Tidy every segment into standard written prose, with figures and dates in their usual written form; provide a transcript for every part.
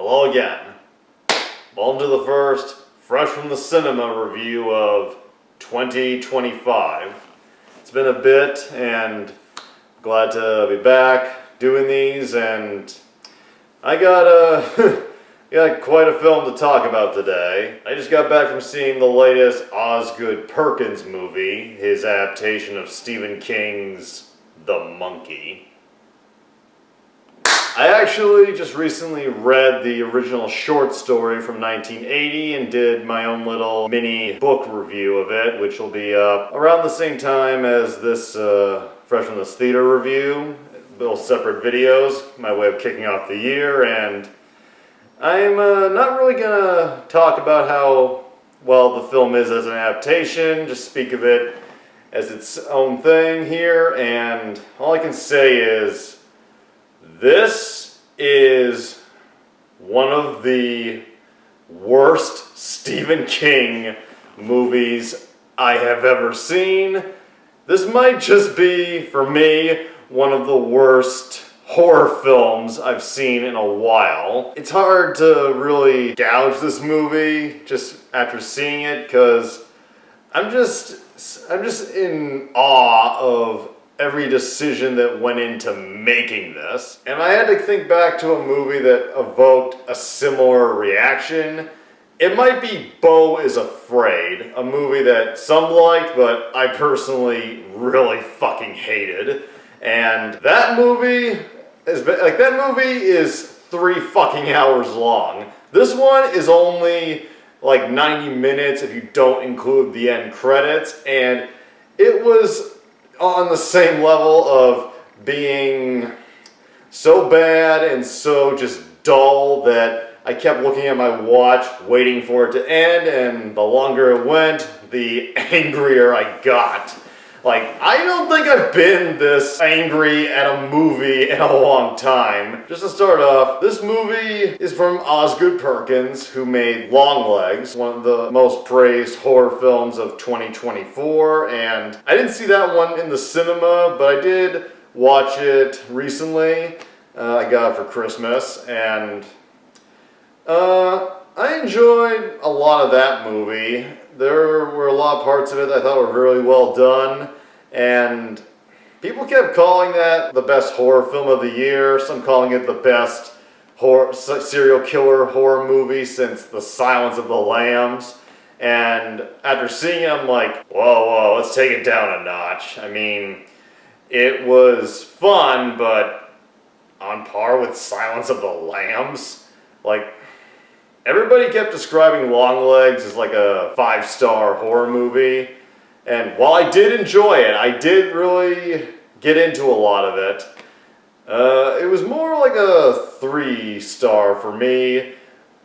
Hello again. Welcome to the first Fresh from the Cinema review of 2025. It's been a bit and glad to be back doing these, and I got quite a film to talk about today. I just got back from seeing the latest Osgood Perkins movie, his adaptation of Stephen King's The Monkey. I actually just recently read the original short story from 1980 and did my own little mini book review of it, which will be up around the same time as this Fresh from this Theater review. Little separate videos, my way of kicking off the year, and I'm not really gonna talk about how well the film is as an adaptation, just speak of it as its own thing here, and all I can say is this is one of the worst Stephen King movies I have ever seen. This might just be, for me, one of the worst horror films I've seen in a while. It's hard to really gouge this movie just after seeing it, because I'm just in awe of every decision that went into making this. And I had to think back to a movie that evoked a similar reaction. It might be Beau is Afraid, a movie that some liked, but I personally really fucking hated. And that movie is 3 fucking hours long. This one is only like 90 minutes if you don't include the end credits, and it was on the same level of being so bad and so just dull that I kept looking at my watch waiting for it to end, and the longer it went, the angrier I got. Like, I don't think I've been this angry at a movie in a long time. Just to start off, this movie is from Osgood Perkins, who made Longlegs, one of the most praised horror films of 2024, and I didn't see that one in the cinema, but I did watch it recently. I got it for Christmas, and I enjoyed a lot of that movie. There were a lot of parts of it that I thought were really well done, and people kept calling that the best horror film of the year, some calling it the best serial killer horror movie since The Silence of the Lambs. And after seeing it, I'm like, whoa, let's take it down a notch. I mean, it was fun, but on par with Silence of the Lambs. Like, everybody kept describing Longlegs as like a 5-star horror movie, and while I did enjoy it, I did really get into a lot of it. It was more like a 3-star for me,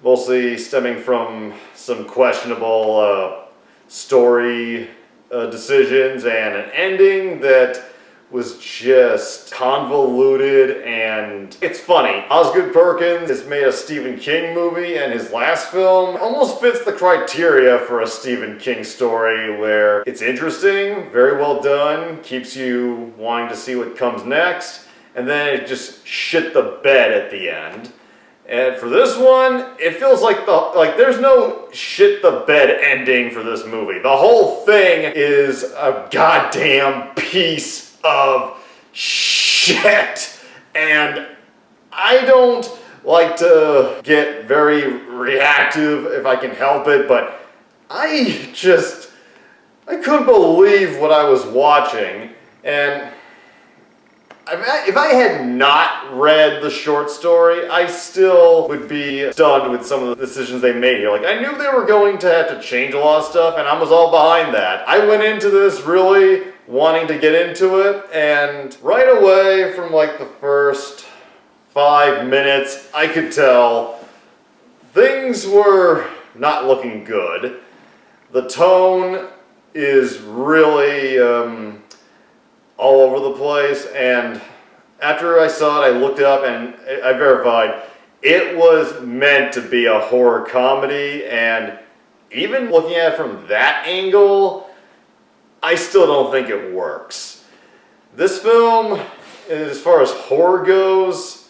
mostly stemming from some questionable story decisions and an ending that was just convoluted, and it's funny. Osgood Perkins has made a Stephen King movie, and his last film almost fits the criteria for a Stephen King story, where it's interesting, very well done, keeps you wanting to see what comes next, and then it just shit the bed at the end. And for this one, it feels like there's no shit the bed ending for this movie. The whole thing is a goddamn piece of shit, and I don't like to get very reactive if I can help it, but I couldn't believe what I was watching. And if I had not read the short story, I still would be stunned with some of the decisions they made here. Like, I knew they were going to have to change a lot of stuff, and I was all behind that. I went into this really wanting to get into it, and right away from like the first 5 minutes, I could tell things were not looking good. The tone is really all over the place, and after I saw it, I looked it up and I verified it was meant to be a horror comedy, and even looking at it from that angle, I still don't think it works. This film, as far as horror goes,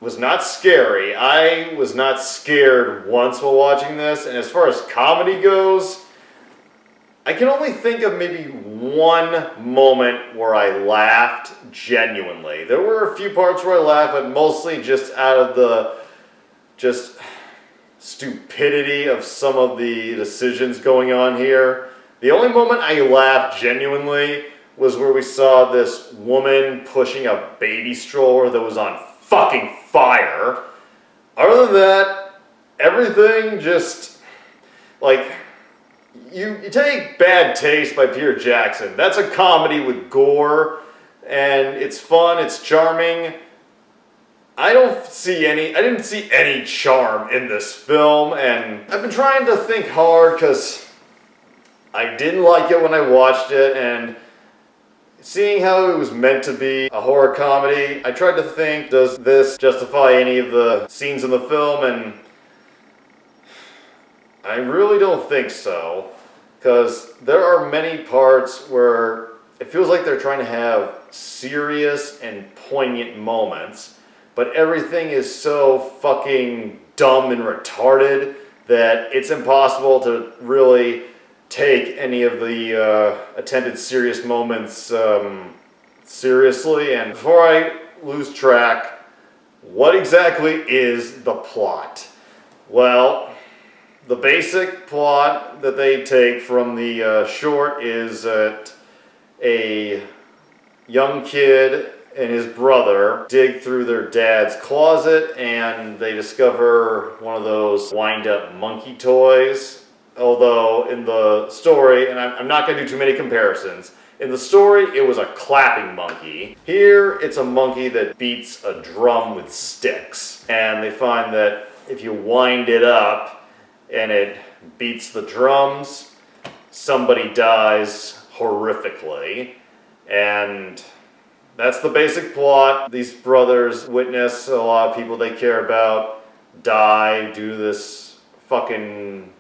was not scary. I was not scared once while watching this, and as far as comedy goes, I can only think of maybe one moment where I laughed genuinely. There were a few parts where I laughed, but mostly just out of the just stupidity of some of the decisions going on here. The only moment I laughed genuinely was where we saw this woman pushing a baby stroller that was on fucking fire. Other than that, everything just, like, you take Bad Taste by Peter Jackson. That's a comedy with gore, and it's fun, it's charming. I didn't see any charm in this film, and I've been trying to think hard because I didn't like it when I watched it, and seeing how it was meant to be a horror comedy, I tried to think, does this justify any of the scenes in the film? And I really don't think so, because there are many parts where it feels like they're trying to have serious and poignant moments, but everything is so fucking dumb and retarded that it's impossible to really take any of the attempted serious moments seriously. And before I lose track, what exactly is the plot? Well, the basic plot that they take from the short is that a young kid and his brother dig through their dad's closet and they discover one of those wind-up monkey toys. Although in the story, and I'm not going to do too many comparisons, in the story it was a clapping monkey. Here it's a monkey that beats a drum with sticks. And they find that if you wind it up and it beats the drums, somebody dies horrifically. And that's the basic plot. These brothers witness a lot of people they care about die due to this fucking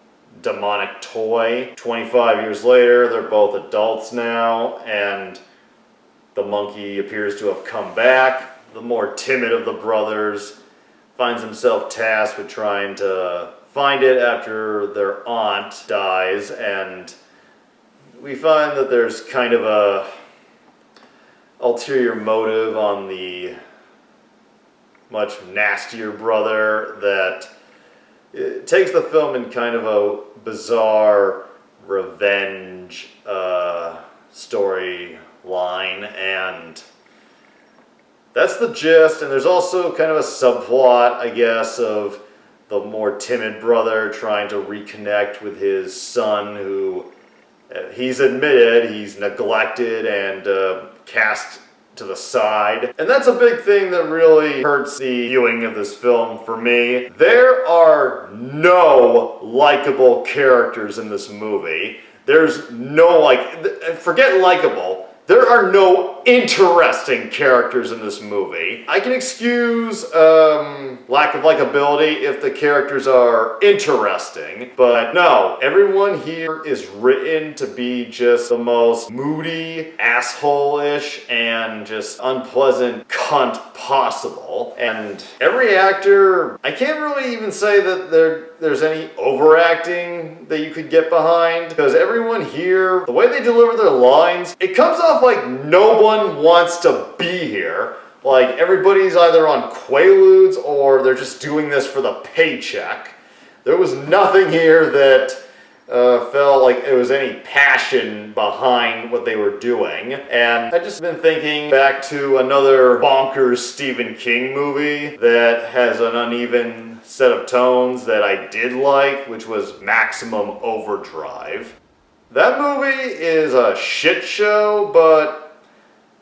demonic toy. 25 years later, they're both adults now, and the monkey appears to have come back. The more timid of the brothers finds himself tasked with trying to find it after their aunt dies, and we find that there's kind of a ulterior motive on the much nastier brother that it takes the film in kind of a bizarre revenge storyline, and that's the gist. And there's also kind of a subplot, I guess, of the more timid brother trying to reconnect with his son, who he's admitted he's neglected and cast to the side. And that's a big thing that really hurts the viewing of this film for me. There are no likable characters in this movie. There's no, forget likable. There are no interesting characters in this movie. I can excuse lack of likability if the characters are interesting, but no, everyone here is written to be just the most moody, asshole-ish, and just unpleasant cunt possible. And every actor, I can't really even say that there's any overacting that you could get behind, because everyone here, the way they deliver their lines, it comes off like no one wants to be here. Like everybody's either on Quaaludes or they're just doing this for the paycheck. There was nothing here that felt like it was any passion behind what they were doing. And I've just been thinking back to another bonkers Stephen King movie that has an uneven set of tones that I did like, which was Maximum Overdrive. That movie is a shit show, but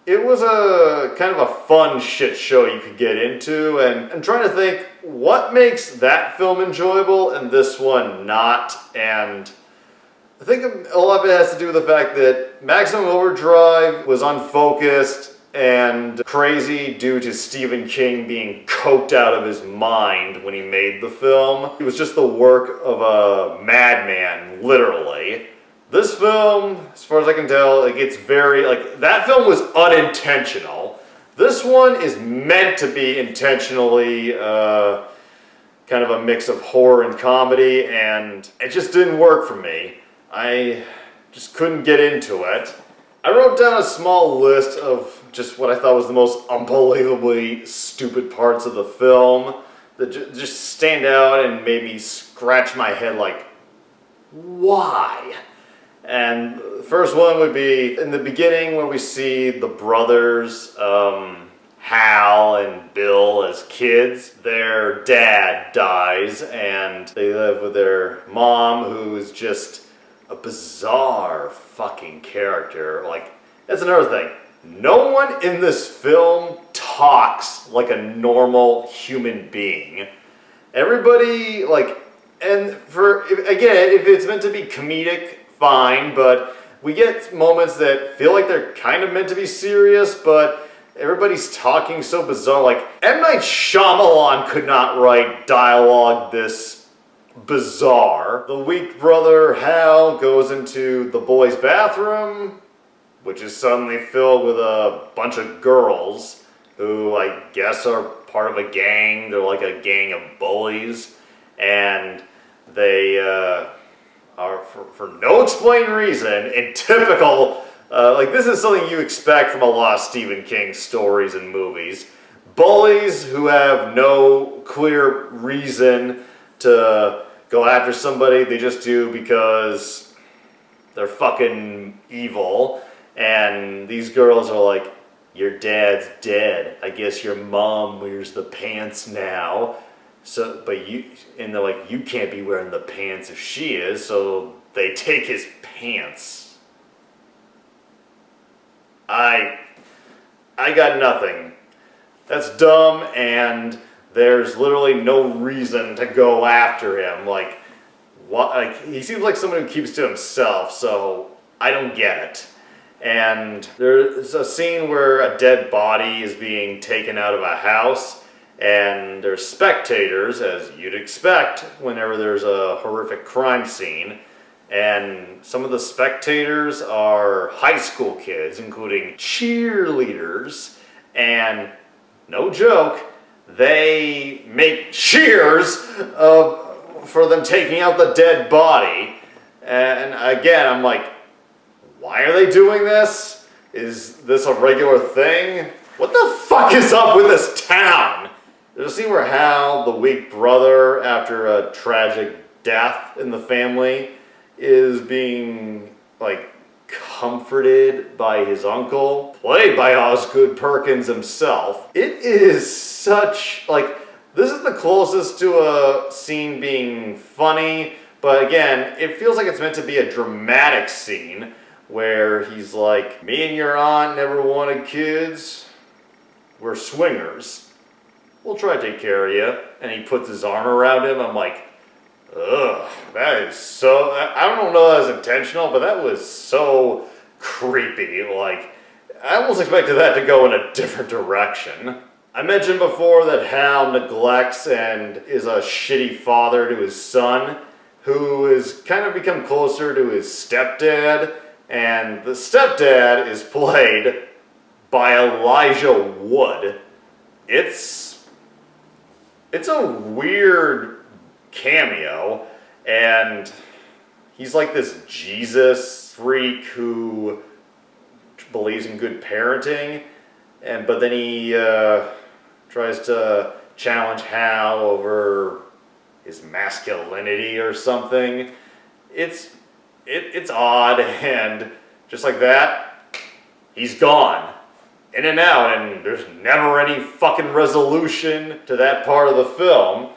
it was a kind of a fun shit show you could get into, and I'm trying to think what makes that film enjoyable and this one not. And I think a lot of it has to do with the fact that Maximum Overdrive was unfocused and crazy due to Stephen King being coked out of his mind when he made the film. It was just the work of a madman, literally. This film, as far as I can tell, it's very, that film was unintentional. This one is meant to be intentionally kind of a mix of horror and comedy, and it just didn't work for me. I just couldn't get into it. I wrote down a small list of just what I thought was the most unbelievably stupid parts of the film that just stand out and made me scratch my head like, why? And the first one would be in the beginning when we see the brothers, Hal and Bill as kids. Their dad dies and they live with their mom, who is just a bizarre fucking character. Like, that's another thing. No one in this film talks like a normal human being. Everybody, like, and if it's meant to be comedic, fine, but we get moments that feel like they're kind of meant to be serious, but everybody's talking so bizarre. Like, M. Night Shyamalan could not write dialogue this bizarre. The weak brother, Hal, goes into the boys' bathroom, which is suddenly filled with a bunch of girls who I guess are part of a gang. They're like a gang of bullies, and they are, for no explained reason, in typical, like, this is something you expect from a lot of Stephen King stories and movies. Bullies who have no clear reason to go after somebody, they just do because they're fucking evil. And these girls are like, your dad's dead. I guess your mom wears the pants now. So, and they're like, you can't be wearing the pants if she is, so they take his pants. I got nothing. That's dumb, and there's literally no reason to go after him. Like, what? Like, he seems like someone who keeps to himself, so I don't get it. And there's a scene where a dead body is being taken out of a house, and there's spectators, as you'd expect whenever there's a horrific crime scene. And some of the spectators are high school kids, including cheerleaders. And no joke, they make cheers for them taking out the dead body. And again, I'm like, why are they doing this? Is this a regular thing? What the fuck is up with this town? There's a scene where Hal, the weak brother, after a tragic death in the family, is being, like, comforted by his uncle, played by Osgood Perkins himself. It is such, like, this is the closest to a scene being funny, but again, it feels like it's meant to be a dramatic scene where he's like, me and your aunt never wanted kids. We're swingers. We'll try to take care of you. And he puts his arm around him. I'm like, ugh, that is so, I don't know if that was intentional, but that was so creepy. Like, I almost expected that to go in a different direction. I mentioned before that Hal neglects and is a shitty father to his son, who has kind of become closer to his stepdad, and the stepdad is played by Elijah Wood. It's a weird cameo, and he's like this Jesus freak who believes in good parenting, but then he tries to challenge Hal over his masculinity or something. It's odd, and just like that, he's gone. In and out, and there's never any fucking resolution to that part of the film.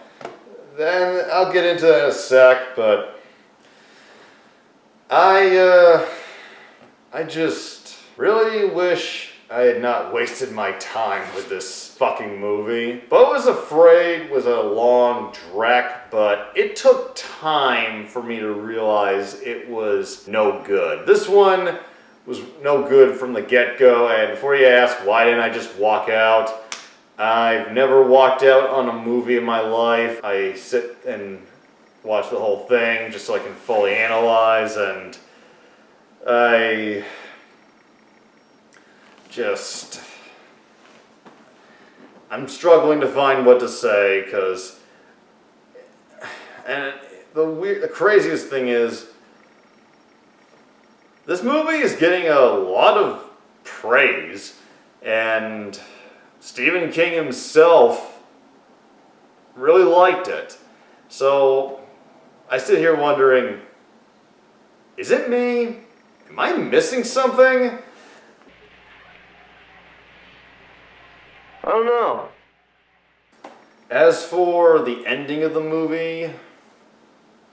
Then I'll get into that in a sec, but I just really wish I had not wasted my time with this fucking movie. Beau Was Afraid was a long trek, but it took time for me to realize it was no good. This one was no good from the get-go, and before you ask why didn't I just walk out, I've never walked out on a movie in my life. I sit and watch the whole thing just so I can fully analyze, and I just I'm struggling to find what to say, because, and the craziest thing is, this movie is getting a lot of praise, and Stephen King himself really liked it. So I sit here wondering, is it me? Am I missing something? I don't know. As for the ending of the movie,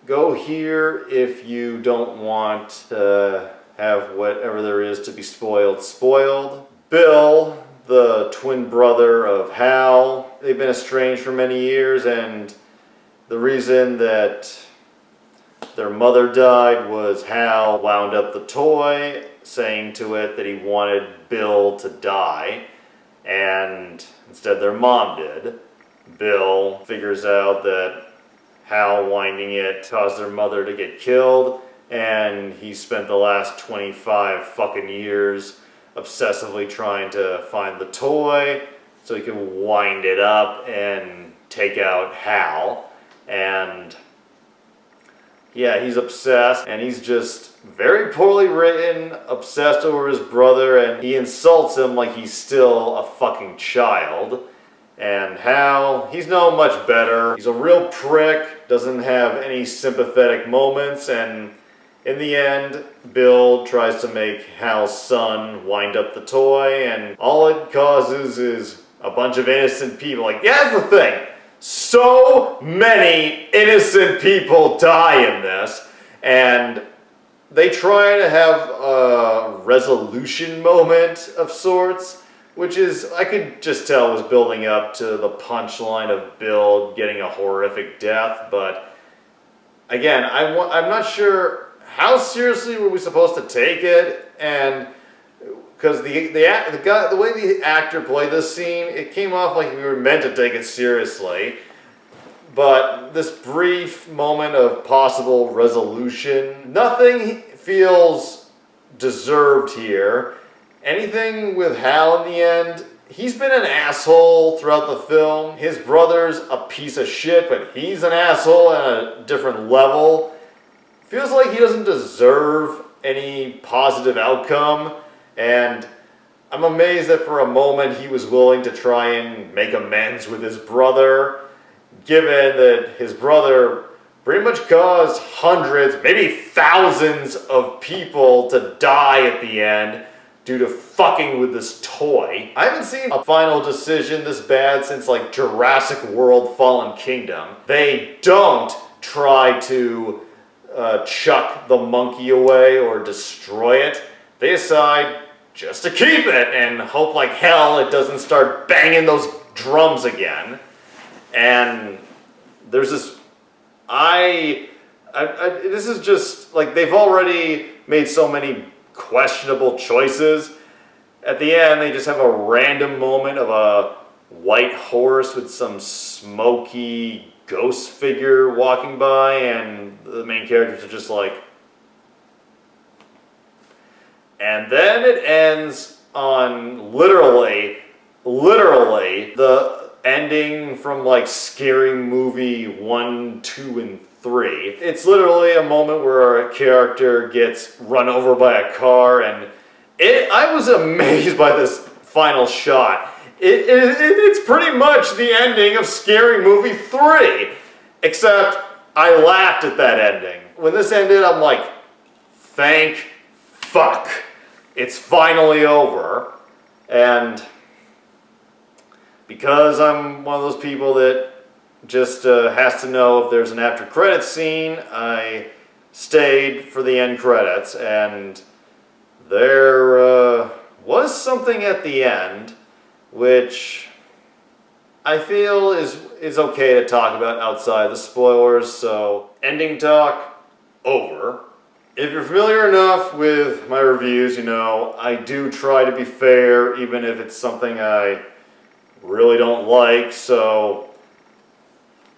go here if you don't want to have whatever there is to be spoiled. Bill, the twin brother of Hal, they've been estranged for many years, and the reason that their mother died was Hal wound up the toy, saying to it that he wanted Bill to die, and instead their mom did. Bill figures out that Hal winding it caused their mother to get killed, and he spent the last 25 fucking years obsessively trying to find the toy so he could wind it up and take out Hal. And yeah, he's obsessed, and he's just very poorly written, obsessed over his brother, and he insults him like he's still a fucking child. And Hal, he's no much better. He's a real prick, doesn't have any sympathetic moments, and in the end, Bill tries to make Hal's son wind up the toy, and all it causes is a bunch of innocent people. Like, yeah, that's the thing. So many innocent people die in this, and they try to have a resolution moment of sorts, which is, I could just tell, was building up to the punchline of Bill getting a horrific death. But again, I'm not sure how seriously were we supposed to take it, and because the way the actor played this scene, it came off like we were meant to take it seriously. But this brief moment of possible resolution, nothing feels deserved here. Anything with Hal in the end, he's been an asshole throughout the film. His brother's a piece of shit, but he's an asshole at a different level. Feels like he doesn't deserve any positive outcome, and I'm amazed that for a moment he was willing to try and make amends with his brother, given that his brother pretty much caused hundreds, maybe thousands of people to die at the end due to fucking with this toy. I haven't seen a final decision this bad since like Jurassic World Fallen Kingdom. They don't try to chuck the monkey away or destroy it. They decide just to keep it and hope like hell it doesn't start banging those drums again. And there's this, this is just like, they've already made so many questionable choices. At the end, they just have a random moment of a white horse with some smoky ghost figure walking by, and the main characters are just like, and then it ends on literally the ending from like Scary Movie 1, 2, and 3. It's literally a moment where a character gets run over by a car, and I was amazed by this final shot. It's pretty much the ending of Scary Movie 3, except I laughed at that ending. When this ended, I'm like, thank fuck. It's finally over. And because I'm one of those people that just has to know if there's an after credits scene, I stayed for the end credits, and there was something at the end which I feel is okay to talk about outside the spoilers. So ending talk over. If you're familiar enough with my reviews, you know I do try to be fair even if it's something I really don't like. So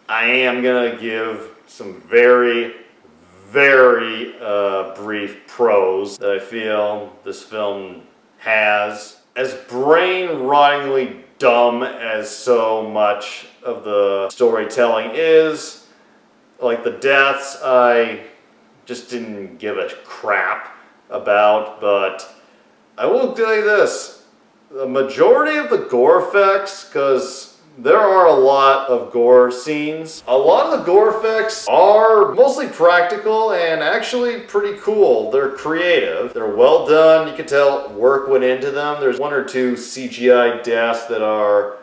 I am gonna give some very brief pros that I feel this film has. As brain-rottingly dumb as so much of the storytelling is. Like the deaths, I just didn't give a crap about, but I will tell you this. The majority of the gore effects, because there are a lot of gore scenes, a lot of the gore effects are mostly practical and actually pretty cool. They're creative, they're well done, you can tell work went into them. There's one or two CGI deaths that are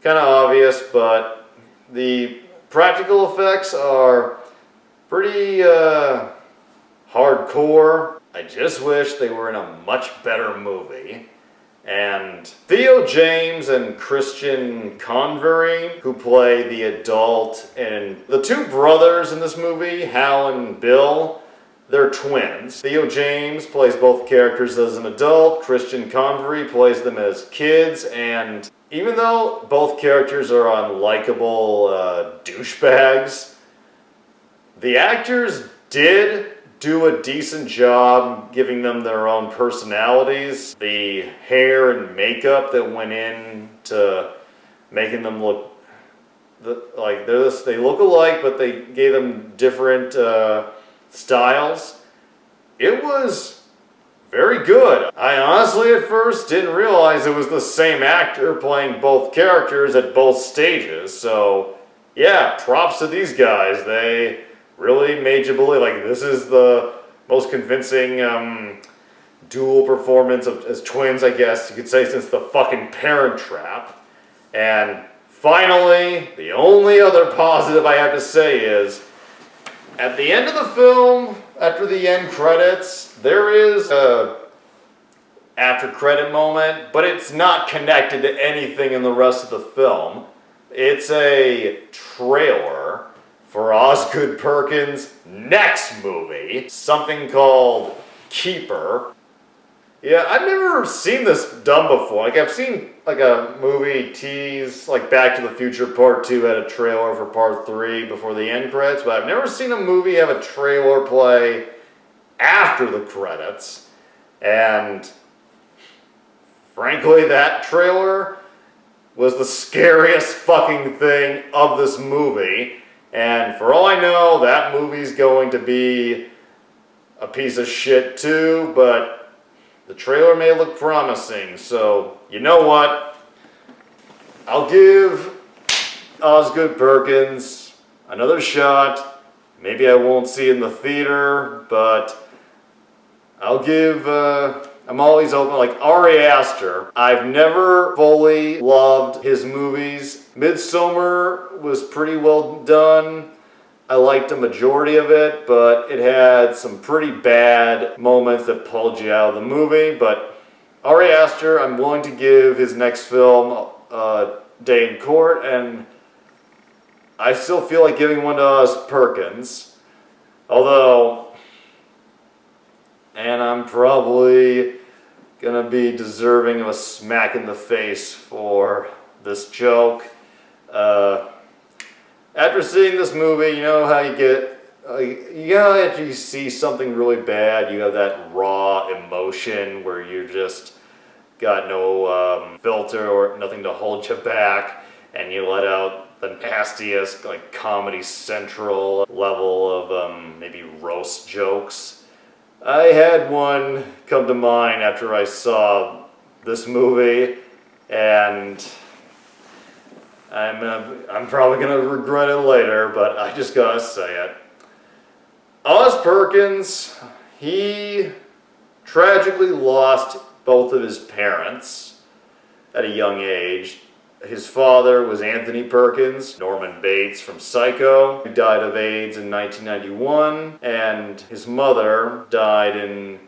kind of obvious, but the practical effects are pretty hardcore. I just wish they were in a much better movie. And Theo James and Christian Convery, who play the adult, and the two brothers in this movie, Hal and Bill, they're twins. Theo James plays both characters as an adult, Christian Convery plays them as kids, and even though both characters are unlikable douchebags, the actors did do a decent job giving them their own personalities. The hair and makeup that went in to making them look like they look alike, but they gave them different styles. It was very good. I honestly at first didn't realize it was the same actor playing both characters at both stages. So yeah, props to these guys. They really made you believe, like, this is the most convincing dual performance as twins, I guess you could say, since the fucking Parent Trap. And finally, the only other positive I have to say is, at the end of the film, after the end credits, there is a after credit moment, but it's not connected to anything in the rest of the film. It's a trailer for Osgood Perkins' next movie, something called Keeper. Yeah, I've never seen this done before. Like, I've seen like a movie tease, like Back to the Future Part 2 had a trailer for Part 3 before the end credits, but I've never seen a movie have a trailer play after the credits. And frankly, that trailer was the scariest fucking thing of this movie. And for all I know, that movie's going to be a piece of shit too, but the trailer may look promising. So, you know what? I'll give Osgood Perkins another shot. Maybe I won't see it in the theater, but I'll give, I'm always open. Like Ari Aster, I've never fully loved his movies. Midsommar was pretty well done. I liked a majority of it, but it had some pretty bad moments that pulled you out of the movie. But Ari Aster, I'm willing to give his next film a day in court, and I still feel like giving one to Os Perkins. Although, and I'm probably gonna be deserving of a smack in the face for this joke. After seeing this movie, you know how you get, after you see something really bad, you have that raw emotion where you just got no filter or nothing to hold you back, and you let out the nastiest, like, Comedy Central level of maybe roast jokes. I had one come to mind after I saw this movie, and I'm probably gonna regret it later, but I just gotta say it. Os Perkins, he tragically lost both of his parents at a young age. His father was Anthony Perkins, Norman Bates from Psycho, who died of AIDS in 1991, and his mother died in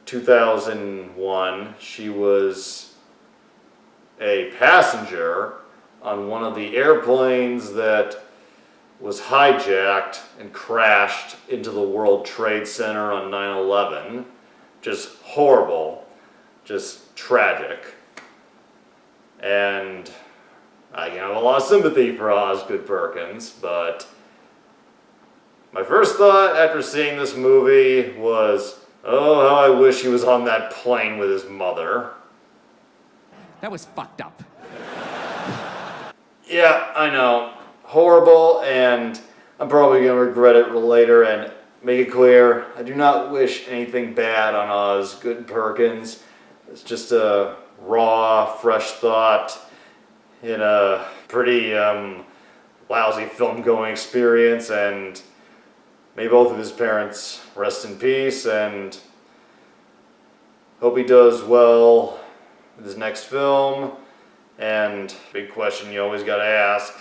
2001. She was a passenger on one of the airplanes that was hijacked and crashed into the World Trade Center on 9/11. Just horrible, just tragic. And I have a lot of sympathy for Osgood Perkins, but my first thought after seeing this movie was, oh, how I wish he was on that plane with his mother. That was fucked up. Yeah, I know. Horrible, and I'm probably going to regret it later. And make it clear, I do not wish anything bad on Osgood Perkins. It's just a raw, fresh thought in a pretty lousy film-going experience, and may both of his parents rest in peace, and hope he does well with his next film. And big question you always gotta ask,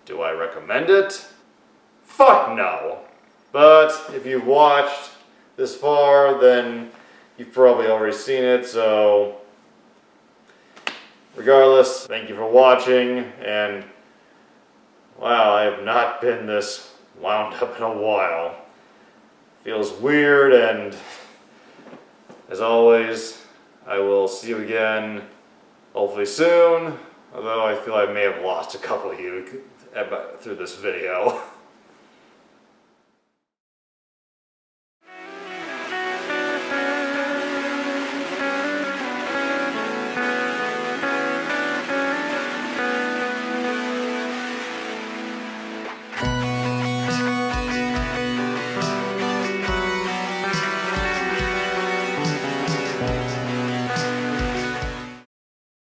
do I recommend it? Fuck no! But if you've watched this far, then you've probably already seen it, so regardless, thank you for watching, and wow, I have not been this wound up in a while. Feels weird, and as always, I will see you again hopefully soon, although I feel I may have lost a couple of you through this video.